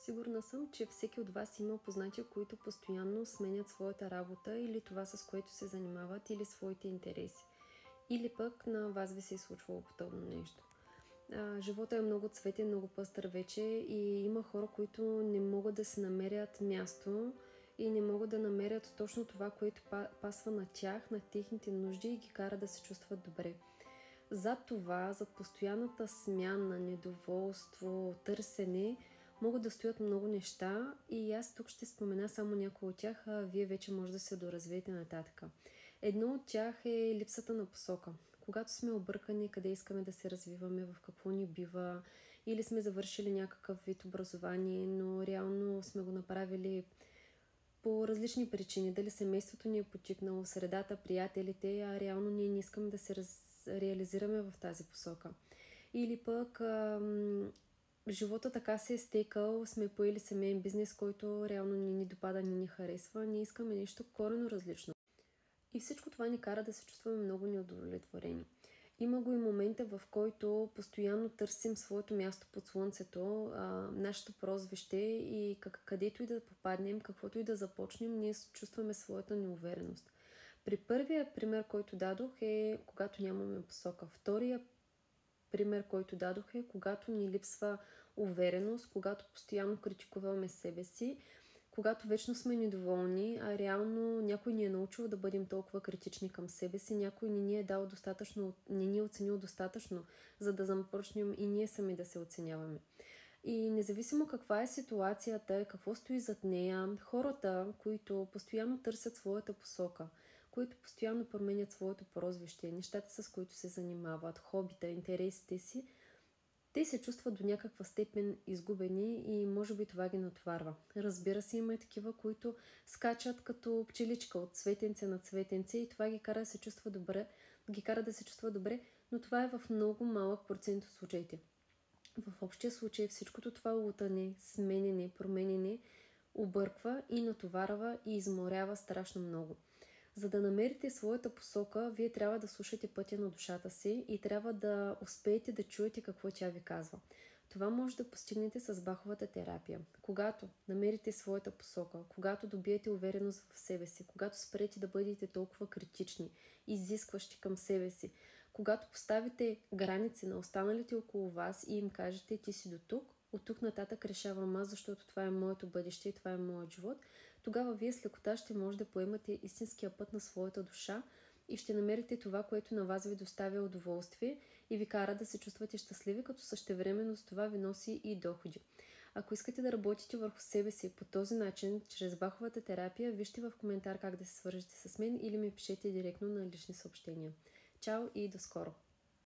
Сигурна съм, че всеки от вас има познати, които постоянно сменят своята работа или това, с което се занимават, или своите интереси. Или пък на вас ви се е случвало подобно нещо. Живота е много цветен, много пъстър вече и има хора, които не могат да се намерят място и не могат да намерят точно това, което пасва на тях, на техните нужди и ги кара да се чувстват добре. Зад това, зад постоянната смяна, недоволство, търсене, могат да стоят много неща и аз тук ще спомена само някои от тях, а вие вече може да се доразвиете нататък. Едно от тях е липсата на посока. Когато сме объркани къде искаме да се развиваме, в какво ни бива, или сме завършили някакъв вид образование, но реално сме го направили по различни причини. Дали семейството ни е потикнало, средата, приятелите, а реално ние не искаме да се реализираме в тази посока. Или пък живота така се е стекал, сме поели семейен бизнес, който реално ни допада, ни харесва, ние искаме нещо коренно различно. И всичко това ни кара да се чувстваме много неудовлетворени. Има го и момента, в който постоянно търсим своето място под слънцето, нашето прозвище и където и да попаднем, каквото и да започнем, ние чувстваме своята неувереност. При първия пример, който дадох е когато нямаме посока. Втория пример, който дадох е когато ни липсва увереност, когато постоянно критикуваме себе си, когато вечно сме недоволни, а реално някой ни е научил да бъдем толкова критични към себе си, някой не ни е дал достатъчно, не ни е оценил достатъчно, за да започнем и ние сами да се оценяваме. И независимо каква е ситуацията, какво стои зад нея, хората, които постоянно търсят своята посока, които постоянно променят своето прозвище, нещата с които се занимават, хобита, интересите си, те се чувстват до някаква степен изгубени и може би това ги натоварва. Разбира се, има и такива, които скачат като пчеличка от цветенце на цветенце и това ги кара да се чувства добре, но това е в много малък процент от случаите. В общия случай всичкото това лутане, сменене, променене обърква и натоварва и изморява страшно много. За да намерите своята посока, вие трябва да слушате пътя на душата си и трябва да успеете да чуете какво тя ви казва. Това може да постигнете с Баховата терапия. Когато намерите своята посока, когато добиете увереност в себе си, когато спрете да бъдете толкова критични, изискващи към себе си, когато поставите граници на останалите около вас и им кажете ти си до тук, от тук нататък решавам аз, защото това е моето бъдеще и това е моят живот, тогава вие с лекота ще може да поемате истинския път на своята душа и ще намерите това, което на вас ви доставя удоволствие и ви кара да се чувствате щастливи, като същевременно с това ви носи и доходи. Ако искате да работите върху себе си по този начин, чрез Баховата терапия, вижте в коментар как да се свържете с мен или ми пишете директно на лични съобщения. Чао и до скоро!